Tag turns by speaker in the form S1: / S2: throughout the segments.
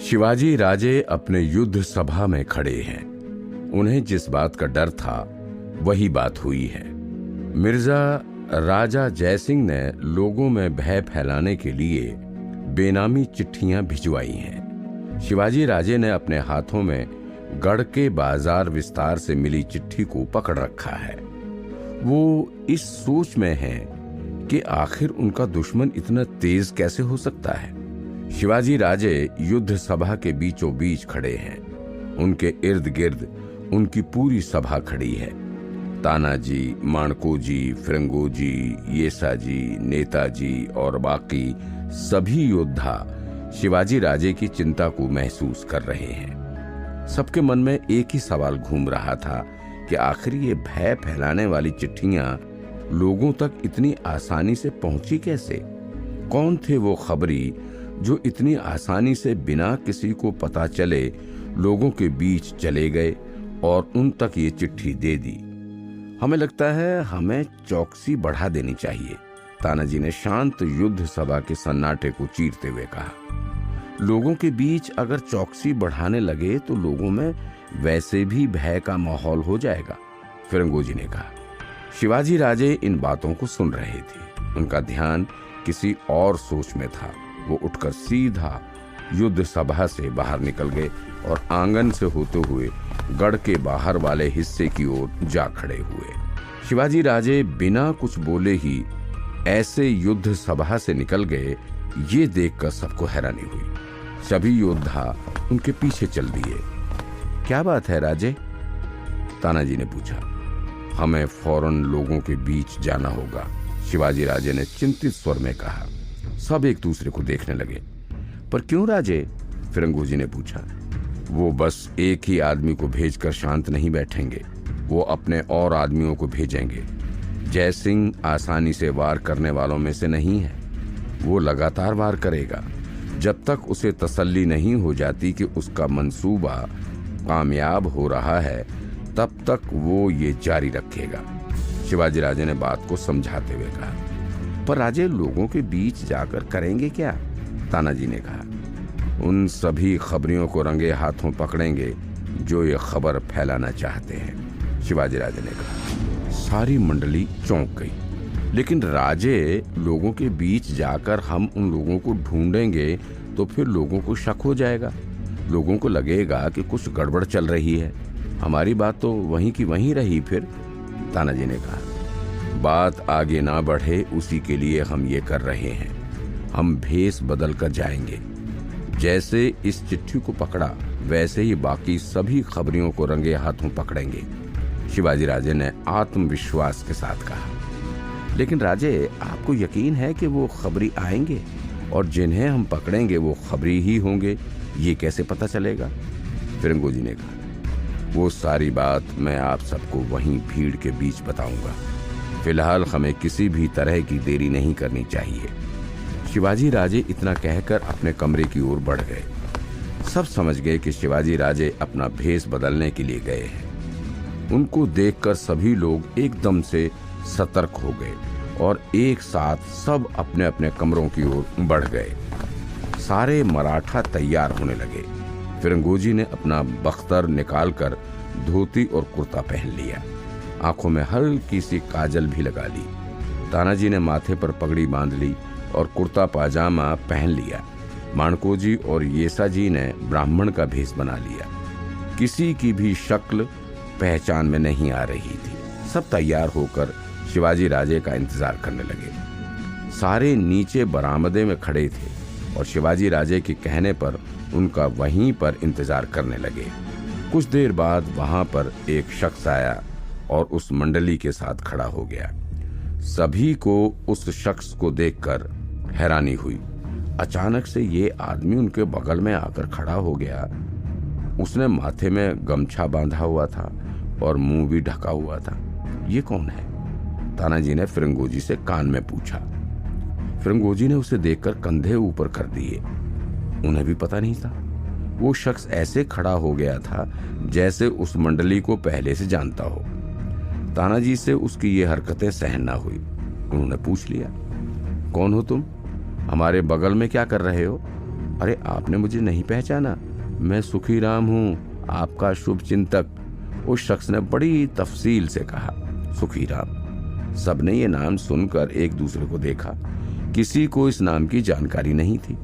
S1: शिवाजी राजे अपने युद्ध सभा में खड़े हैं। उन्हें जिस बात का डर था वही बात हुई है। मिर्जा राजा जयसिंह ने लोगों में भय फैलाने के लिए बेनामी चिट्ठियां भिजवाई हैं। शिवाजी राजे ने अपने हाथों में गढ़ के बाजार विस्तार से मिली चिट्ठी को पकड़ रखा है। वो इस सोच में है कि आखिर उनका दुश्मन इतना तेज कैसे हो सकता है। शिवाजी राजे युद्ध सभा के बीचों बीच खड़े हैं। उनके इर्द गिर्द उनकी पूरी सभा खड़ी है। तानाजी, माणकोजी, फिरंगोजी, येसाजी, नेताजी और बाकी सभी योद्धा शिवाजी राजे की चिंता को महसूस कर रहे हैं। सबके मन में एक ही सवाल घूम रहा था कि आखिर ये भय फैलाने वाली चिट्ठियां लोगों तक इतनी आसानी से पहुंची कैसे? कौन थे वो खबरी जो इतनी आसानी से बिना किसी को पता चले लोगों के बीच चले गए और उन तक ये चिट्ठी दे दी? हमें लगता है हमें चौकसी बढ़ा देनी चाहिए, तानाजी ने शांत युद्ध सभा के सन्नाटे को चीरते हुए कहा। लोगों के बीच अगर चौकसी बढ़ाने लगे तो लोगों में वैसे भी भय का माहौल हो जाएगा, फिरंगोजी ने कहा। शिवाजी राजे इन बातों को सुन रहे थे। उनका ध्यान किसी और सोच में था। वो उठकर सीधा युद्ध सभा से बाहर निकल गए और आंगन से होते हुए गढ़ के बाहर वाले हिस्से की ओर जा खड़े हुए। शिवाजी राजे बिना कुछ बोले ही ऐसे युद्ध सभा से निकल गए, ये देखकर सबको हैरानी हुई। सभी योद्धा उनके पीछे चल दिए। क्या बात है राजे? तानाजी ने पूछा। हमें फौरन लोगों के बीच जाना होगा, शिवाजी राजे ने चिंतित स्वर में कहा। सब एक दूसरे को देखने लगे। पर क्यों राजे? फिरंगोजी ने पूछा। वो बस एक ही आदमी को भेजकर शांत नहीं बैठेंगे, वो अपने और आदमियों को भेजेंगे। जयसिंह आसानी से वार करने वालों में से नहीं है। वो लगातार वार करेगा जब तक उसे तसल्ली नहीं हो जाती कि उसका मंसूबा कामयाब हो रहा है, तब तक वो ये जारी रखेगा, शिवाजी राजे ने बात को समझाते हुए कहा। पर राजे लोगों के बीच जाकर करेंगे क्या? तानाजी ने कहा। उन सभी खबरियों को रंगे हाथों पकड़ेंगे जो ये खबर फैलाना चाहते हैं, शिवाजी राजे ने कहा। सारी मंडली चौंक गई। लेकिन राजे, लोगों के बीच जाकर हम उन लोगों को ढूंढेंगे तो फिर लोगों को शक हो जाएगा। लोगों को लगेगा कि कुछ गड़बड़ चल रही है। हमारी बात तो वहीं की वहीं रही फिर, तानाजी ने कहा। बात आगे ना बढ़े उसी के लिए हम ये कर रहे हैं। हम भेष बदल कर जाएंगे। जैसे इस चिट्ठी को पकड़ा वैसे ही बाकी सभी खबरियों को रंगे हाथों पकड़ेंगे, शिवाजी राजे ने आत्मविश्वास के साथ कहा। लेकिन राजे, आपको यकीन है कि वो खबरी आएंगे और जिन्हें हम पकड़ेंगे वो खबरी ही होंगे? ये कैसे पता चलेगा? फिरंगोजी ने कहा। वो सारी बात मैं आप सबको वहीं भीड़ के बीच बताऊंगा। फिलहाल हमें किसी भी तरह की देरी नहीं करनी चाहिए। शिवाजी राजे इतना कहकर अपने कमरे की ओर बढ़ गए। सब समझ गए कि शिवाजी राजे अपना भेष बदलने के लिए गए हैं। उनको देखकर सभी लोग एकदम से सतर्क हो गए और एक साथ सब अपने अपने कमरों की ओर बढ़ गए। सारे मराठा तैयार होने लगे। फिरंगोजी ने अपना बख्तर निकालकर धोती और कुर्ता पहन लिया। आंखों में हल्की सी काजल भी लगा ली। तानाजी ने माथे पर पगड़ी बांध ली और कुर्ता पाजामा पहन लिया। माणकोजी और येसाजी ने ब्राह्मण का भेष बना लिया। किसी की भी शक्ल पहचान में नहीं आ रही थी। सब तैयार होकर शिवाजी राजे का इंतजार करने लगे। सारे नीचे बरामदे में खड़े थे और शिवाजी राजे के कहने पर उनका वहीं पर इंतजार करने लगे। कुछ देर बाद वहां पर एक शख्स आया और उस मंडली के साथ खड़ा हो गया। सभी को उस शख्स को देखकर हैरानी हुई। अचानक से ये आदमी उनके बगल में आकर खड़ा हो गया। उसने माथे में गमछा बांधा हुआ था और मुंह भी ढका हुआ था। ये कौन है? तानाजी ने फिरंगोजी से कान में पूछा। फिरंगोजी ने उसे देखकर कंधे ऊपर कर दिए। उन्हें भी पता नहीं था। वो शख्स ऐसे खड़ा हो गया था जैसे उस मंडली को पहले से जानता हो। तानाजी से उसकी ये हरकतें सहन ना हुई। उन्होंने पूछ लिया, कौन हो तुम? हमारे बगल में क्या कर रहे हो? अरे आपने मुझे नहीं पहचाना? मैं सुखीराम हूँ, आपका शुभ चिंतक। उस शख्स ने बड़ी तफसील से कहा। सुखीराम। सबने ये नाम सुनकर एक दूसरे को देखा। किसी को इस नाम की जानकारी नहीं थी।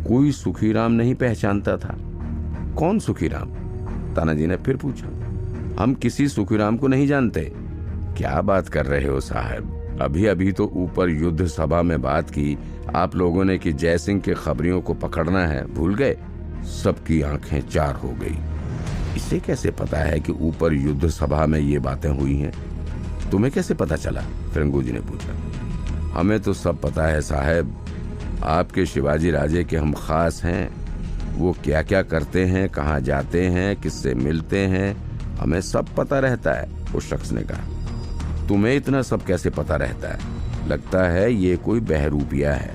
S1: कोई सुखीराम नहीं पहचानता था। कौन सुखीराम? तानाजी ने फिर पूछा। हम किसी सुखीराम को नहीं जानते। क्या बात कर रहे हो साहब? अभी अभी तो ऊपर युद्ध सभा में बात की आप लोगों ने कि जयसिंह के खबरियों को पकड़ना है, भूल गए? सबकी आंखें चार हो गई। इसे कैसे पता है कि ऊपर युद्ध सभा में ये बातें हुई हैं? तुम्हें कैसे पता चला? फिरंगोजी ने पूछा। हमें तो सब पता है साहब। आपके शिवाजी राजे के हम खास हैं। वो क्या क्या करते हैं, कहाँ जाते हैं, किससे मिलते हैं, हमें सब पता रहता है। उस शख्स ने कहा। तुम्हें इतना सब कैसे पता रहता है? लगता है ये कोई बहरूपिया है।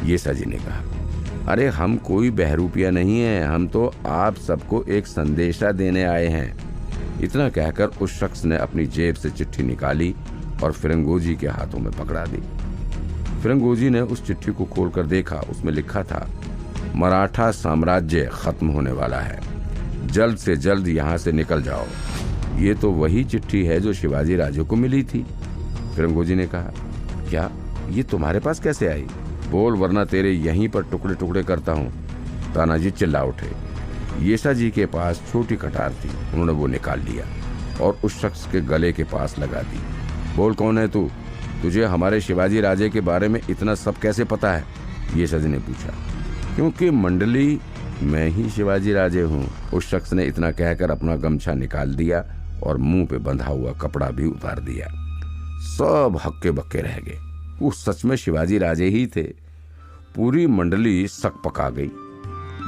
S1: ये सजी ने कहा। अरे हम कोई बहरूपिया नहीं है, हम तो आप सबको एक संदेशा देने आए हैं। इतना कहकर उस शख्स ने अपनी जेब से चिट्ठी निकाली और फिरंगोजी के हाथों में पकड़ा दी। फिरंगोजी ने उस चिट्ठी को खोलकर देखा। उसमें लिखा था, मराठा साम्राज्य खत्म होने वाला है, जल्द से जल्द यहाँ से निकल जाओ। ये तो वही चिट्ठी है जो शिवाजी राजे को मिली थी। फिरंगोजी ने कहा। क्या ये तुम्हारे पास कैसे आई? बोल, वरना तेरे यहीं पर टुकड़े टुकड़े करता हूँ। तानाजी चिल्ला उठे। येसा जी के पास छोटी कटार थी, उन्होंने वो निकाल लिया और उस शख्स के गले के पास लगा दी। बोल, कौन है तू? तुझे हमारे शिवाजी राजे के बारे में इतना सब कैसे पता है? येसा जी ने पूछा। क्योंकि मंडली मैं ही शिवाजी राजे हूँ। उस शख्स ने इतना कहकर अपना गमछा निकाल दिया और मुंह पे बंधा हुआ कपड़ा भी उतार दिया। सब हक्के बक्के रह गए। वो सच में शिवाजी राजे ही थे। पूरी मंडली सक पका गई।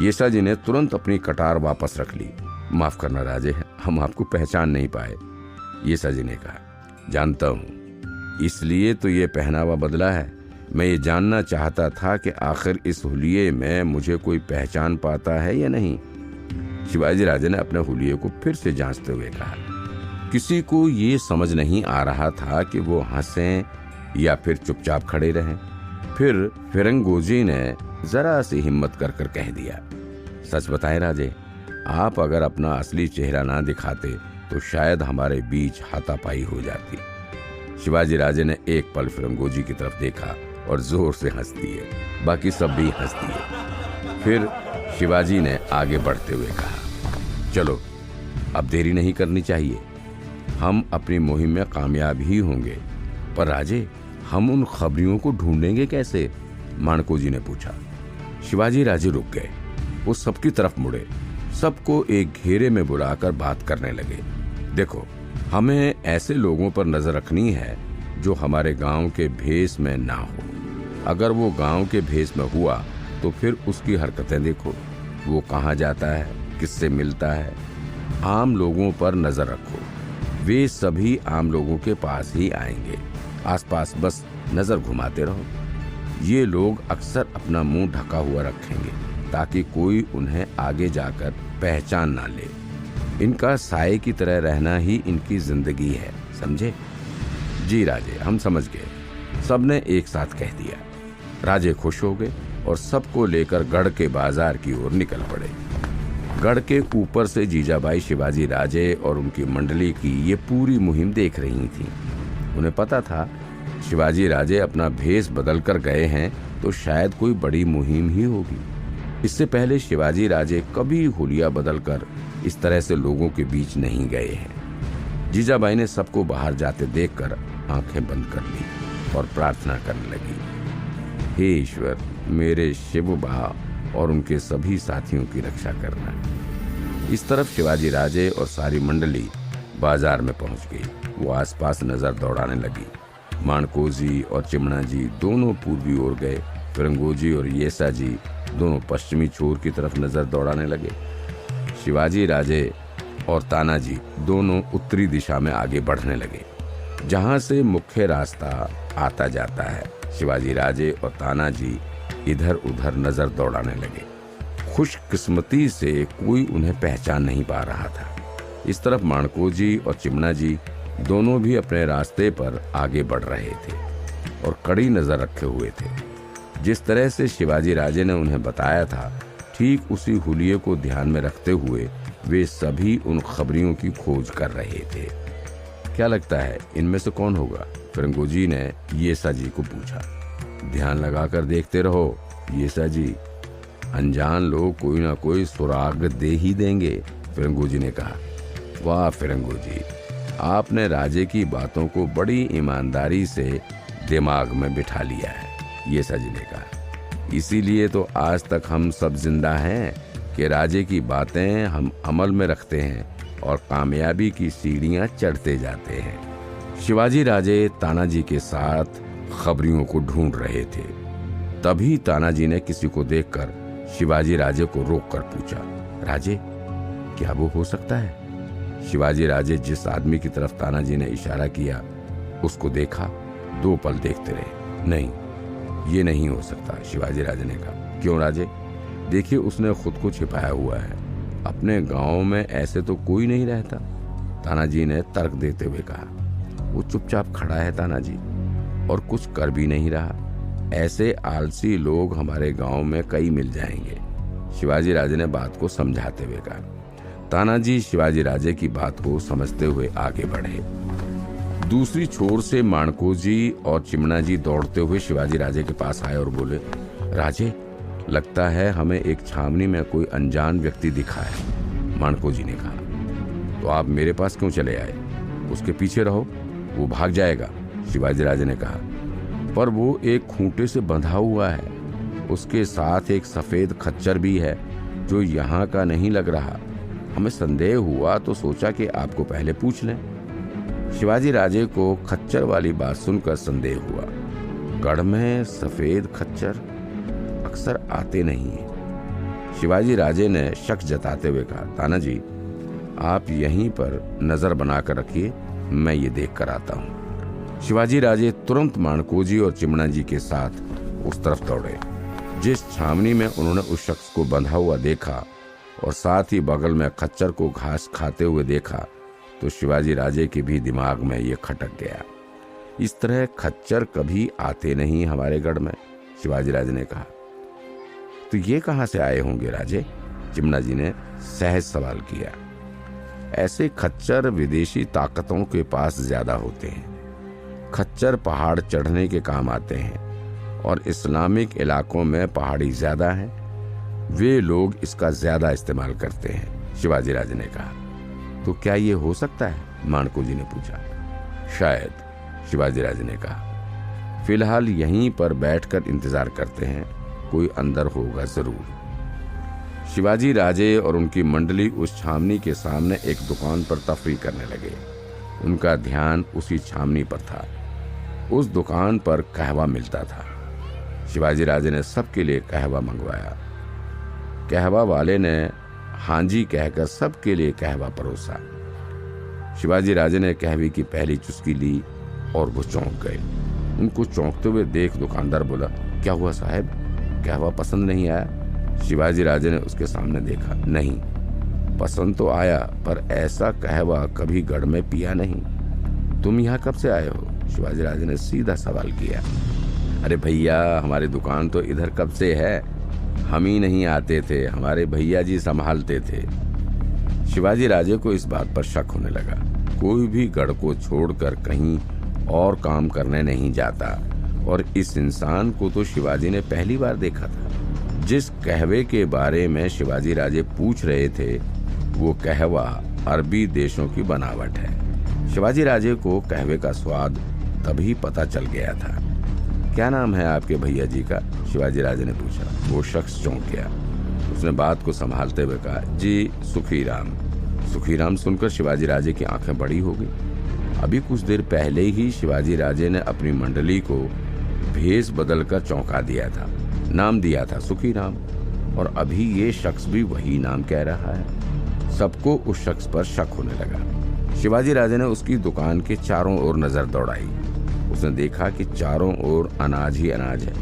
S1: येसा जी ने तुरंत अपनी कटार वापस रख ली। माफ करना राजे, हम आपको पहचान नहीं पाए। येसा जी ने कहा। जानता हूँ, इसलिए तो ये पहनावा बदला है। मैं ये जानना चाहता था कि आखिर इस हुलिये में मुझे कोई पहचान पाता है या नहीं। शिवाजी राजे ने अपने हुलिये को फिर से जांचते हुए कहा। किसी को ये समझ नहीं आ रहा था कि वो हंसें या फिर चुपचाप खड़े रहें। फिर फिरंगोजी ने जरा सी हिम्मत कर कर कह दिया। सच बताएं राजे, आप अगर अपना असली चेहरा ना दिखाते तो शायद हमारे बीच हाथापाई हो जाती। शिवाजी राजे ने एक पल फिरंगोजी की तरफ देखा और जोर से हंस दिए। बाकी सब भी हंस दिए। फिर शिवाजी ने आगे बढ़ते हुए कहा, चलो अब देरी नहीं करनी चाहिए। हम अपनी मुहिम में कामयाब ही होंगे। पर राजे, हम उन खबरियों को ढूंढेंगे कैसे? माणकोजी ने पूछा। शिवाजी राजे रुक गए। वो सबकी तरफ मुड़े, सबको एक घेरे में बुलाकर बात करने लगे। देखो, हमें ऐसे लोगों पर नजर रखनी है जो हमारे गांव के भेष में ना हो। अगर वो गांव के भेष में हुआ तो फिर उसकी हरकतें देखो। वो कहाँ जाता है, किससे मिलता है। आम लोगों पर नजर रखो। वे सभी आम लोगों के पास ही आएंगे। आसपास बस नजर घुमाते रहो। ये लोग अक्सर अपना मुंह ढका हुआ रखेंगे ताकि कोई उन्हें आगे जाकर पहचान ना ले। इनका साये की तरह रहना ही इनकी जिंदगी है, समझे? जी राजे, हम समझ गए। सबने एक साथ कह दिया। राजे खुश हो गए और सबको लेकर गढ़ के बाजार की ओर निकल पड़े। गढ़ के ऊपर से जीजाबाई शिवाजी राजे और उनकी मंडली की ये पूरी मुहिम देख रही थी। उन्हें पता था शिवाजी राजे अपना भेष बदल कर गए हैं तो शायद कोई बड़ी मुहिम ही होगी। इससे पहले शिवाजी राजे कभी हुलिया बदलकर इस तरह से लोगों के बीच नहीं गए हैं। जीजाबाई ने सबको बाहर जाते देखकर आंखें बंद कर ली और प्रार्थना करने लगी, हे ईश्वर, मेरे शिव बा और उनके सभी साथियों की रक्षा करना। इस तरफ शिवाजी राजे और सारी मंडली बाजार में पहुंच गई। वो आसपास नजर दौड़ाने लगी। माणकोजी और चिमना जी दोनों पूर्वी ओर गए। फिरंगोजी और येसा जी दोनों पश्चिमी छोर की तरफ नजर दौड़ाने लगे। शिवाजी राजे और तानाजी दोनों उत्तरी दिशा में आगे बढ़ने लगे, जहां से मुख्य रास्ता आता जाता है। शिवाजी राजे और तानाजी इधर उधर नजर दौड़ाने लगे। खुशकिस्मती से कोई उन्हें पहचान नहीं पा रहा था। इस तरफ माणकोजी और चिमना जी दोनों भी अपने रास्ते पर आगे बढ़ रहे थे और कड़ी नजर रखे हुए थे। जिस तरह से शिवाजी राजे ने उन्हें बताया था, ठीक उसी हुलिये को ध्यान में रखते हुए वे सभी उन खबरियों की खोज कर रहे थे। क्या लगता है इनमें से कौन होगा? फिरंगोजी ने येसा जी को पूछा। ध्यान लगाकर देखते रहो येसा जी, अनजान लोग कोई ना कोई सुराग दे ही देंगे, फिरंगोजी ने कहा। वाह फिरंगोजी, आपने राजे की बातों को बड़ी ईमानदारी से दिमाग में बिठा लिया है, येसा जी ने कहा। इसीलिए तो आज तक हम सब जिंदा हैं कि राजे की बातें हम अमल में रखते हैं और कामयाबी की सीढ़ियां चढ़ते जाते हैं। शिवाजी राजे तानाजी के साथ खबरियों को ढूंढ रहे थे। तभी तानाजी ने किसी को देखकर शिवाजी राजे को रोककर पूछा, राजे क्या वो हो सकता है? शिवाजी राजे जिस आदमी की तरफ तानाजी ने इशारा किया उसको देखा, 2 पल देखते रहे। नहीं, ये नहीं हो सकता, शिवाजी राजे ने कहा। क्यों राजे? देखिए उसने खुद को छिपाया हुआ है, अपने गांव में ऐसे तो कोई नहीं रहता, तानाजी ने तर्क देते हुए कहा। वो चुपचाप खड़ा है तानाजी, और कुछ कर भी नहीं रहा। ऐसे आलसी लोग हमारे गांव में कई मिल जाएंगे, शिवाजी राजे ने बात को समझाते हुए कहा। तानाजी शिवाजी राजे की बात को समझते हुए आगे बढ़े। दूसरी छोर से माणकोजी और चिमना जी दौड़ते हुए शिवाजी राजे के पास आए और बोले, राजे लगता है हमें एक छावनी में कोई अनजान व्यक्ति दिखा है। माणकोजी ने कहा। तो आप मेरे पास क्यों चले आए? उसके पीछे रहो, वो भाग जाएगा, शिवाजी राजे ने कहा। पर वो एक खूंटे से बंधा हुआ है, उसके साथ एक सफेद खच्चर भी है जो यहाँ का नहीं लग रहा। हमें संदेह हुआ तो सोचा कि आपको पहले पूछ लें। शिवाजी राजे को खच्चर वाली बात सुनकर संदेह हुआ। गढ़ में सफेद खच्चर अक्सर आते नहीं हैं। शिवाजी राजे ने शक जताते हुए कहा, तानाजी आप यहीं पर नजर बनाकर रखिए, मैं ये देख कर आता हूँ। शिवाजी राजे तुरंत माणकोजी और चिमना जी के साथ उस तरफ दौड़े जिस छावनी में उन्होंने उस शख्स को बंधा हुआ देखा और साथ ही बगल में खच्चर को घास खाते हुए देखा। तो शिवाजी राजे के भी दिमाग में ये खटक गया, इस तरह खच्चर कभी आते नहीं हमारे गढ़ में, शिवाजी राजे ने कहा। तो ये कहां से आए होंगे राजे? चिमना जी ने सहज सवाल किया। ऐसे खच्चर विदेशी ताकतों के पास ज्यादा होते हैं। खच्चर पहाड़ चढ़ने के काम आते हैं और इस्लामिक इलाकों में पहाड़ी ज्यादा हैं, वे लोग इसका ज्यादा इस्तेमाल करते हैं, शिवाजी राजे ने कहा। तो क्या ये हो सकता है? माणकोजी ने पूछा। शायद, शिवाजी राजे ने कहा। फिलहाल यहीं पर बैठकर इंतजार करते हैं, कोई अंदर होगा जरूर। शिवाजी राजे और उनकी मंडली उस छावनी के सामने एक दुकान पर तफरीह करने लगे। उनका ध्यान उसी छावनी पर था। उस दुकान पर कहवा मिलता था। शिवाजी राजे ने सबके लिए कहवा मंगवाया। कहवा वाले ने हाँ जी कहकर सबके लिए कहवा परोसा। शिवाजी राजे ने कहवे की पहली चुस्की ली और वो चौंक गए। उनको चौंकते हुए देख दुकानदार बोला, क्या हुआ साहब, कहवा पसंद नहीं आया? शिवाजी राजे ने उसके सामने देखा। नहीं, पसंद तो आया, पर ऐसा कहवा कभी गढ़ में पिया नहीं। तुम यहाँ कब से आए हो? शिवाजी राजे ने सीधा सवाल किया। अरे भैया, हमारी दुकान तो इधर कब से है, हम ही नहीं आते थे, हमारे भैया जी संभालते थे। शिवाजी राजे को इस बात पर शक होने लगा। कोई भी गढ़ को छोड़कर कहीं और काम करने नहीं जाता, और इस इंसान को तो शिवाजी ने पहली बार देखा था। जिस कहवे के बारे में शिवाजी राजे पूछ रहे थे, वो कहवा अरबी देशों की बनावट है। शिवाजी राजे को कहवे का स्वाद तभी पता चल गया था। क्या नाम है आपके भैया जी का? शिवाजी राजे ने पूछा। वो शख्स चौंक गया। उसने बात को संभालते हुए कहा, जी सुखीराम। सुखीराम सुनकर शिवाजी राजे की आंखें बड़ी हो गई। अभी कुछ देर पहले ही शिवाजी राजे ने अपनी मंडली को भेष बदलकर चौंका दिया था, नाम दिया था सुखीराम, और अभी ये शख्स भी वही नाम कह रहा है। सबको उस शख्स पर शक होने लगा। शिवाजी राजे ने उसकी दुकान के चारों ओर नजर दौड़ाई। उसने देखा कि चारों ओर अनाज ही अनाज है।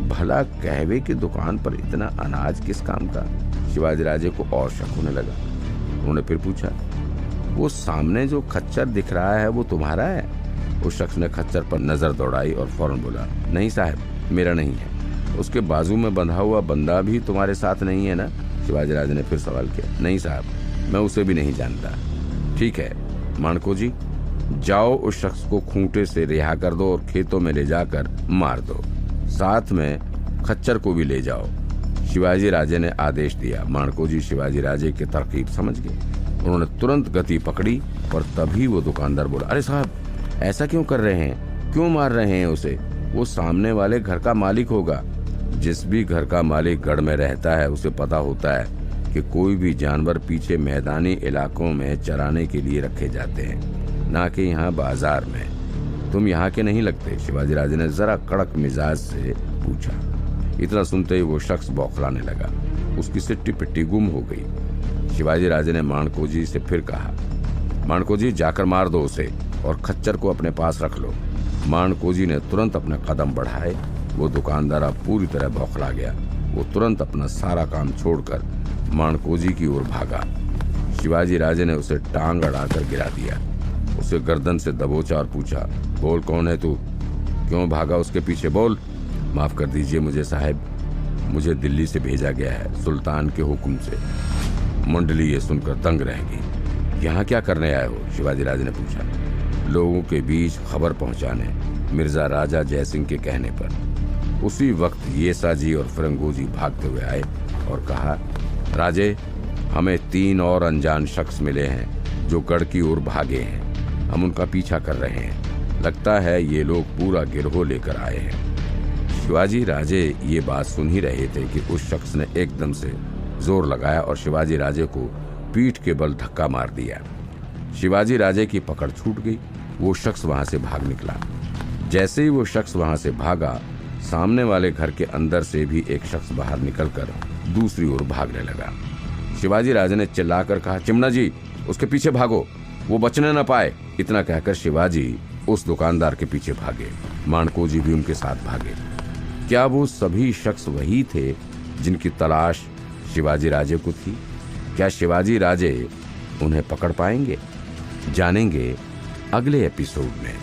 S1: भला कहवे की दुकान पर इतना अनाज किस काम का? शिवाजी राजे को और शक होने लगा। उन्होंने फिर पूछा, वो सामने जो खच्चर दिख रहा है वो तुम्हारा है? उस शख्स ने खच्चर पर नजर दौड़ाई और फौरन बोला, नहीं साहब, मेरा नहीं है। उसके बाजू में बंधा हुआ बंदा भी तुम्हारे साथ नहीं है ना? शिवाजी राजे ने फिर सवाल किया। नहीं साहब, मैं उसे भी नहीं जानता। ठीक है माणको जी, जाओ उस शख्स को खूंटे से रिहा कर दो और खेतों में ले जाकर मार दो, साथ में खच्चर को भी ले जाओ, शिवाजी राजे ने आदेश दिया। माणको जी शिवाजी राजे की तरकीब समझ गए। उन्होंने तुरंत गति पकड़ी और तभी वो दुकानदार बोला, अरे साहब ऐसा क्यों कर रहे हैं, क्यों मार रहे हैं उसे? वो सामने वाले घर का मालिक होगा। जिस भी घर का मालिक गढ़ में रहता है उसे पता होता है कि कोई भी जानवर पीछे मैदानी इलाकों में चराने के लिए रखे जाते हैं, ना कि यहाँ बाजार में। तुम यहाँ के नहीं लगते? शिवाजी राजे ने जरा कड़क मिजाज से पूछा। इतना सुनते ही वो शख्स बौखलाने लगा, उसकी सिट्टी पिट्टी गुम हो गई। शिवाजी राजे ने माणको जी से फिर कहा, माणको जी जाकर मार दो उसे और खच्चर को अपने पास रख लो। माणको जी ने तुरंत अपने कदम बढ़ाए। वो दुकानदार अब पूरी तरह बौखला गया। वो तुरंत अपना सारा काम छोड़कर माणको जी की ओर भागा। शिवाजी राजे ने उसे टांग अड़ाकर गिरा दिया, उसे गर्दन से दबोचा और पूछा, बोल कौन है तू, क्यों भागा उसके पीछे, बोल। माफ कर दीजिए मुझे साहब, मुझे दिल्ली से भेजा गया है सुल्तान के हुक्म से। मंडली ये सुनकर दंग रह गई। यहाँ क्या करने आए हो? शिवाजी राजे ने पूछा। लोगों के बीच खबर पहुंचाने, मिर्जा राजा जयसिंह के कहने पर। उसी वक्त येसा जी और फिरंगोजी भागते हुए आए और कहा, राजे हमें 3 और अनजान शख्स मिले हैं जो गढ़ की ओर भागे हैं। हम उनका पीछा कर रहे हैं। लगता है ये लोग पूरा गिरोह लेकर आए हैं। शिवाजी राजे ये बात सुन ही रहे थे कि उस शख्स ने एकदम से जोर लगाया और शिवाजी राजे को पीठ के बल धक्का मार दिया। शिवाजी राजे की पकड़ छूट गई। वो शख्स वहां से भाग निकला। जैसे ही वो शख्स वहां से भागा, सामने वाले घर के अंदर से भी एक शख्स बाहर निकलकर दूसरी ओर भागने लगा। शिवाजी राजे ने चिल्लाकर कहा, चिमना जी उसके पीछे भागो, वो बचने न पाए। इतना कहकर शिवाजी उस दुकानदार के पीछे भागे। माणको जी भी उनके साथ भागे। क्या वो सभी शख्स वही थे जिनकी तलाश शिवाजी राजे को थी? क्या शिवाजी राजे उन्हें पकड़ पाएंगे? जानेंगे अगले एपिसोड में।